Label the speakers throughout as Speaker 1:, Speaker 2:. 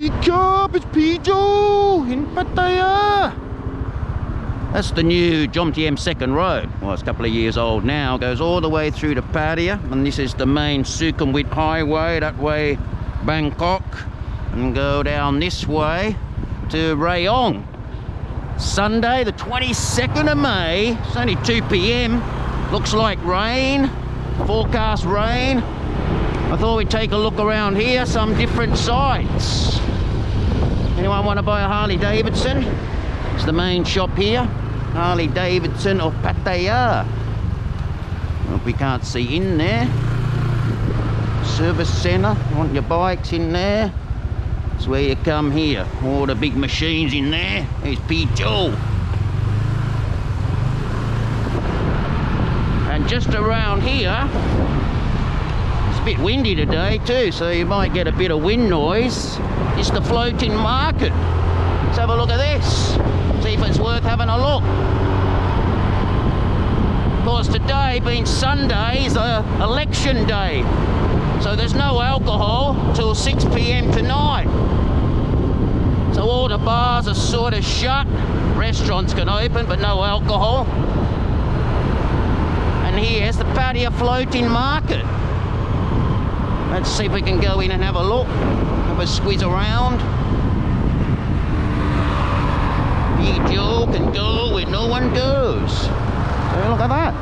Speaker 1: Decor, it's Pijo in Pattaya. That's the new Jomtien second road. Well, it's a couple of years old now. Goes all the way through to Pattaya, and this is the main Sukhumvit highway, that way Bangkok, and go down this way to Rayong. Sunday the 22nd of May, it's only 2 p.m. Looks like rain, forecast rain. I thought we'd take a look around here, some different sites. Anyone want to buy a Harley Davidson? It's the main shop here, Harley Davidson of Pattaya. Hope we can't see in there. Service centre, want your bikes in there? That's where you come here. All the big machines in there. There's Pijo. And just around here, it's a bit windy today too, so you might get a bit of wind noise. It's the floating market. Let's have a look at this. See if it's worth having a look. Of course, today being Sunday is election day, so there's no alcohol till 6 p.m. tonight. So all the bars are sort of shut. Restaurants can open, but no alcohol. And here's the Pattaya floating market. Let's see if we can go in and have a look. Have a squeeze around. Pijo can go where no one goes. So look at that.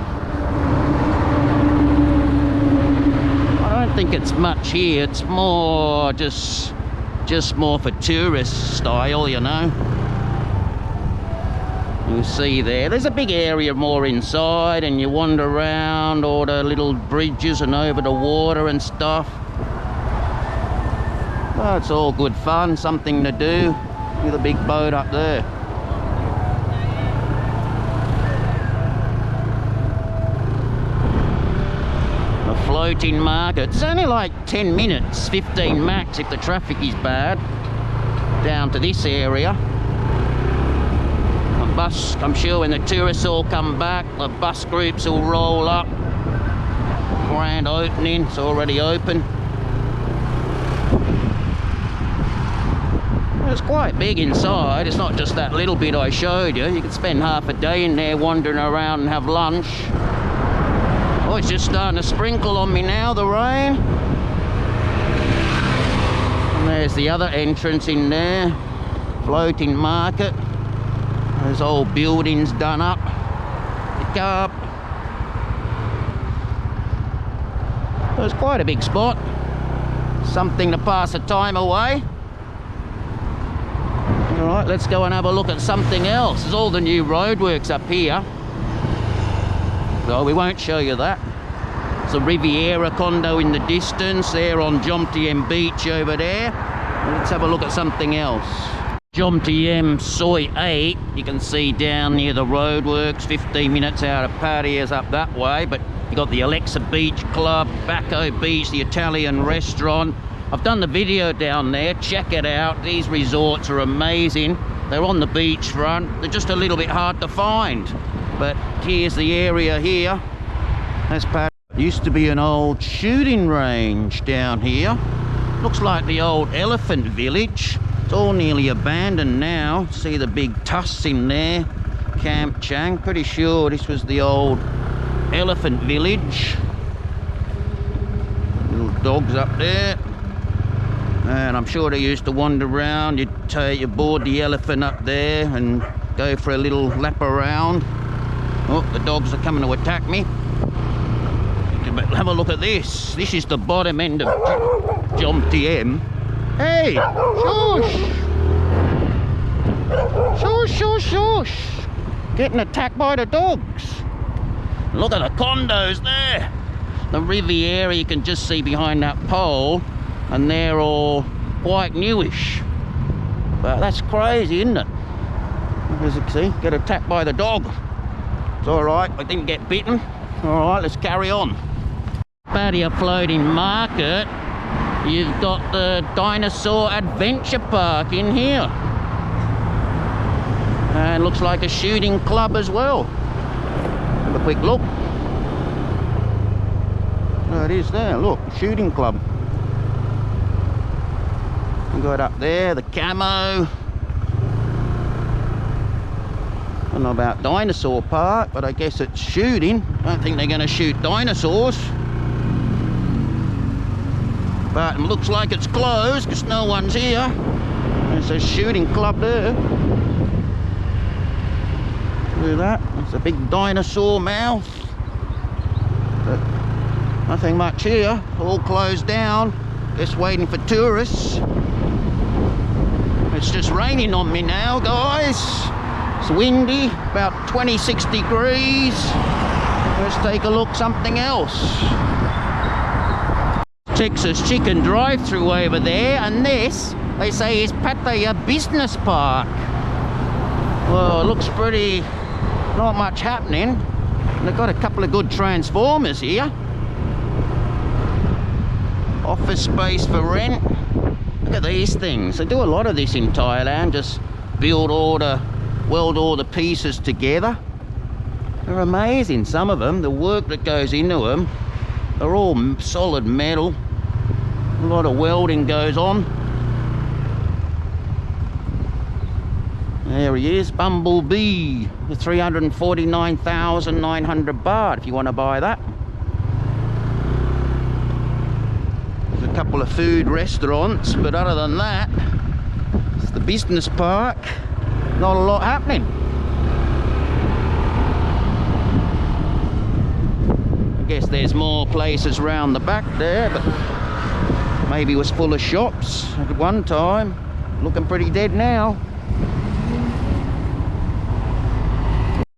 Speaker 1: I don't think it's much here. It's more just more for tourist style, you know. You see there's a big area more inside, and you wander around all the little bridges and over the water and stuff. Well, it's all good fun, something to do with a big boat up there. The floating market. It's only like 10 minutes, 15 max if the traffic is bad, down to this area. A bus, I'm sure when the tourists all come back, the bus groups will roll up. Grand opening, it's already open. It's quite big inside. It's not just that little bit I showed you. You could spend half a day in there wandering around and have lunch. Oh, it's just starting to sprinkle on me now, the rain. And there's the other entrance in there. Floating market. There's old buildings done up. Pick up. So it's quite a big spot. Something to pass the time away. Alright, let's go and have a look at something else. There's all the new roadworks up here. So we won't show you that. It's a Riviera condo in the distance there on Jomtien beach over there. Let's have a look at something else. Jomtien Soi 8, you can see down near the roadworks, 15 minutes out of Pattaya's up that way, but you got the Alexa Beach Club, Bacco Beach, the Italian restaurant. I've done the video down there, check it out. These resorts are amazing. They're on the beachfront. They're just a little bit hard to find. But here's the area here. That's Pattaya. Used to be an old shooting range down here. Looks like the old elephant village. It's all nearly abandoned now. See the big tusks in there. Camp Chang. Pretty sure this was the old elephant village. Little dogs up there. And I'm sure they used to wander around. You board the elephant up there and go for a little lap around. Oh, the dogs are coming to attack me. But have a look at this. This is the bottom end of Jomtien. Hey, shush! Shush, shush, shush! Getting attacked by the dogs. Look at the condos there. The Riviera you can just see behind that pole. And they're all quite newish. But that's crazy, isn't it? As you can see, get attacked by the dog. It's alright, I didn't get bitten. Alright, let's carry on. Pattaya floating market. You've got the dinosaur adventure park in here. And looks like a shooting club as well. Have a quick look. There it is there, look, shooting club. We got up there the camo. I don't know about Dinosaur Park, but I guess it's shooting. I don't think they're going to shoot dinosaurs. But it looks like it's closed because no one's here. There's a shooting club there. Look at that. It's a big dinosaur mouth. But nothing much here. All closed down. Just waiting for tourists. It's just raining on me now, guys. It's windy, about 26 degrees. Let's take a look something else. Texas Chicken drive-through over there, and this, they say, is Pattaya Business Park. Well, it looks pretty, not much happening. They've got a couple of good transformers here. Office space for rent. Look at these things. They do a lot of this in Thailand, just weld all the pieces together. They're amazing, some of them. The work that goes into them, they're all solid metal. A lot of welding goes on. There he is, Bumblebee, for 349,900 baht if you want to buy that. There's a couple of food restaurants, but other than that, it's the business park. Not a lot happening. I guess there's more places around the back there, but maybe it was full of shops at one time. Looking pretty dead now.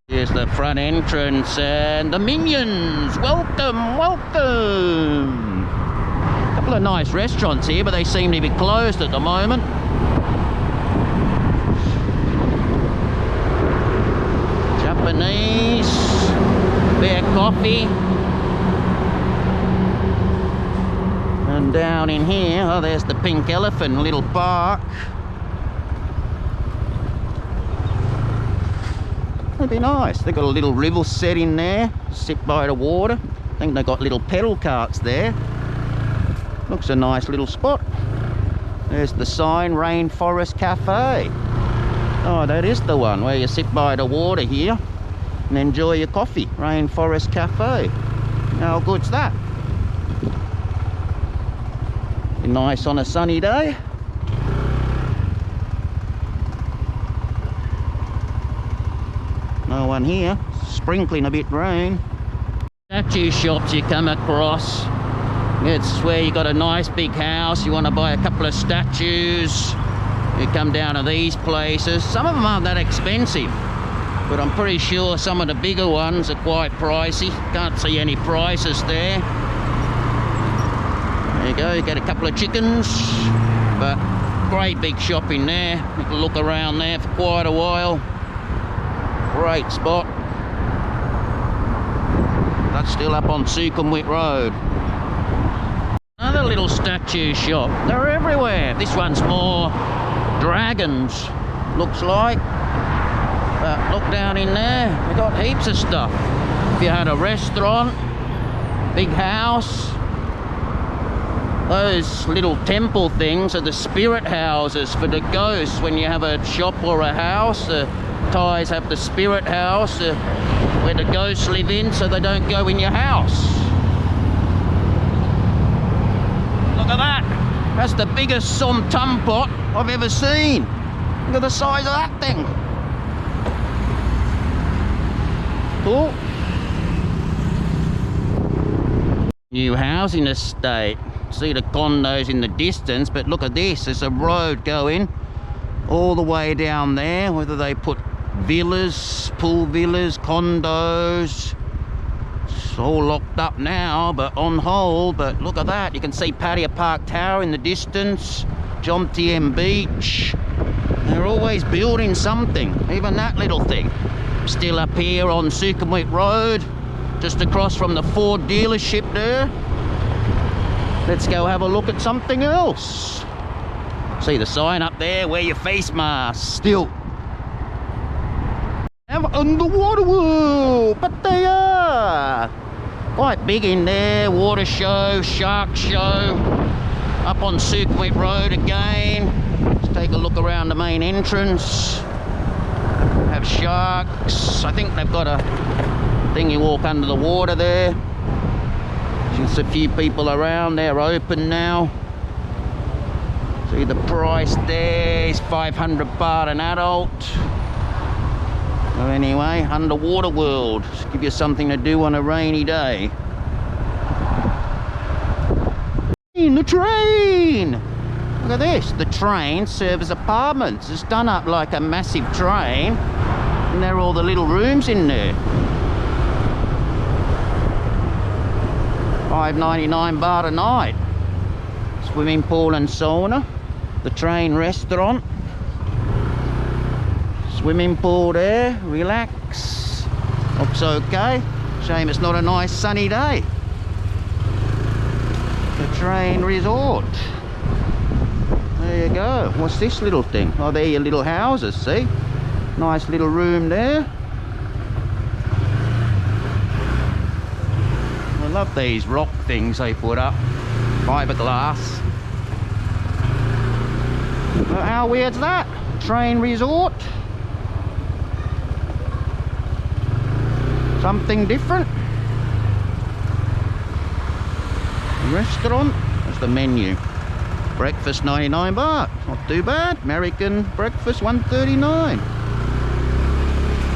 Speaker 1: Here's the front entrance and the Minions. Welcome, welcome. A couple of nice restaurants here, but they seem to be closed at the moment. Japanese, beer coffee. And down in here, oh, there's the Pink Elephant little park. That'd be nice. They've got a little river set in there, sit by the water. I think they've got little pedal carts there. Looks a nice little spot. There's the sign, Rainforest Cafe. Oh, that is the one where you sit by the water here and enjoy your coffee. Rainforest Cafe. How good's that? Be nice on a sunny day. No one here. Sprinkling a bit rain. Statue shops you come across. It's where you got a nice big house. You want to buy a couple of statues. You come down to these places. Some of them aren't that expensive, but I'm pretty sure some of the bigger ones are quite pricey. Can't see any prices there. There you go, you get a couple of chickens, but great big shop in there. You can look around there for quite a while. Great spot. That's still up on Sukhumvit Road. Another little statue shop. They're everywhere. This one's more dragons, looks like. But look down in there, we got heaps of stuff. If you had a restaurant, big house, those little temple things are the spirit houses for the ghosts. When you have a shop or a house, the Thais have the spirit house where the ghosts live in, so they don't go in your house. Look at that. That's the biggest som tum pot I've ever seen. Look at the size of that thing. Cool. New housing estate. See the condos in the distance, but look at this. There's a road going all the way down there. Whether they put villas, pool villas, condos. It's all locked up now, but on hold. But look at that. You can see Pattaya Park Tower in the distance. Jomtien Beach. They're always building something. Even that little thing. Still up here on Sukhumvit Road, just across from the Ford dealership there. Let's go have a look at something else. See the sign up there, wear your face mask. Still. Have underwater world, Pattaya. Quite big in there, water show, shark show. Up on Sukhumvit Road again. Let's take a look around the main entrance. Have sharks. I think they've got a thing you walk under the water there. Just a few people around. They're open now. See the price there is 500 baht an adult. So anyway, underwater world. Just give you something to do on a rainy day. In the train! Look at this. The train serves apartments. It's done up like a massive train. And there are all the little rooms in there. 5.99 baht a night. Swimming pool and sauna. The train restaurant. Swimming pool there. Relax. Looks okay. Shame it's not a nice sunny day. The train resort. There you go. What's this little thing? Oh, they're your little houses, see? Nice little room there. I love these rock things they put up. Fiberglass. Well, how weird's that? Train resort. Something different. Restaurant. That's the menu. Breakfast 99 baht. Not too bad. American breakfast 139.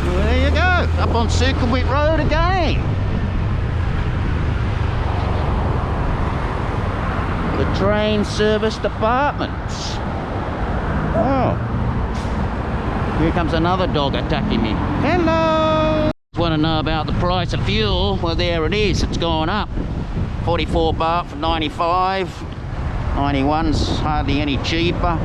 Speaker 1: Well, there you go. Up on Sukhumvit Road again. The train service apartments. Oh. Here comes another dog attacking me. Hello. Want to know about the price of fuel? Well, there it is. It's gone up. 44 baht for 95. 91's hardly any cheaper.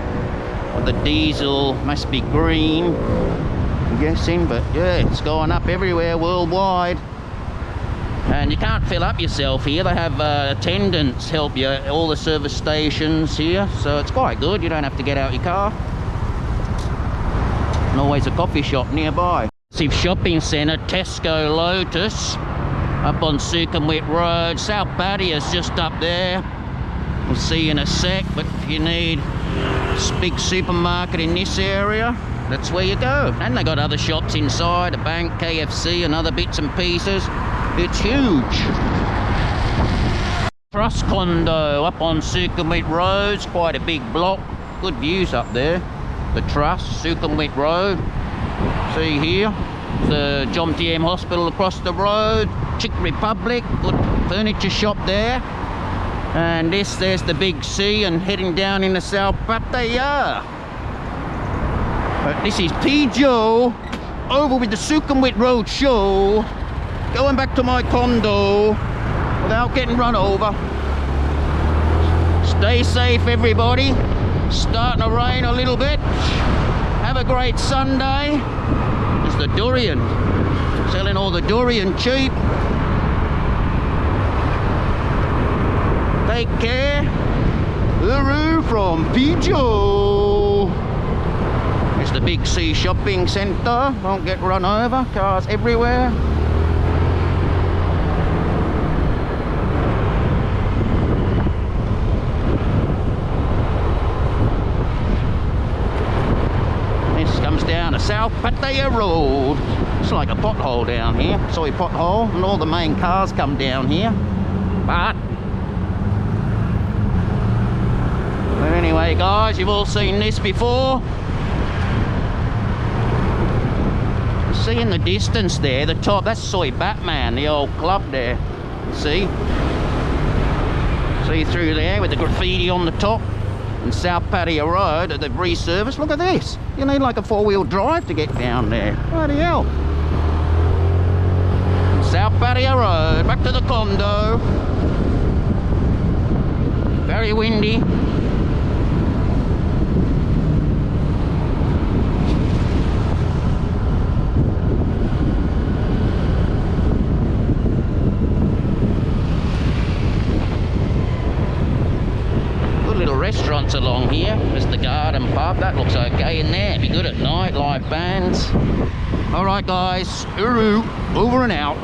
Speaker 1: Well, the diesel must be green, I'm guessing, but yeah, it's going up everywhere worldwide. And you can't fill up yourself here. They have attendants help you at all the service stations here, so it's quite good. You don't have to get out your car. And always a coffee shop nearby. Massive shopping centre, Tesco Lotus, up on Sukhumvit Road. South Pattaya's just up there. We'll see you in a sec, but if you need a big supermarket in this area, that's where you go. And they got other shops inside, a bank, KFC and other bits and pieces. It's huge. Trust condo up on Sukhumvit Road. It's quite a big block. Good views up there. The Trust, Sukhumvit Road. See here, the Jomtien Hospital across the road. Czech Republic, good furniture shop there. And there's the big sea and heading down into Central Pattaya. But this is Pijo over with the Sukhumvit Road show. Going back to my condo without getting run over. Stay safe, everybody. Starting to rain a little bit. Have a great Sunday. There's the durian. Selling all the durian cheap. Take care. Uru from Pijo. It's the Big C shopping centre. Don't get run over. Cars everywhere. Down to Central Pattaya Road. It's like a pothole down here. Sorry, pothole, and all the main cars come down here. But anyway, guys, you've all seen this before. See in the distance there, the top, that's Soy Batman, the old club there. See through there with the graffiti on the top. And Central Pattaya Road that they've resurfaced. Look at this. You need like a four-wheel drive to get down there. Bloody hell. Central Pattaya Road. Back to the condo. Very windy. Restaurants along here. There's the garden pub. That looks okay in there. Be good at night. Live bands. Alright guys. Uru. Over and out.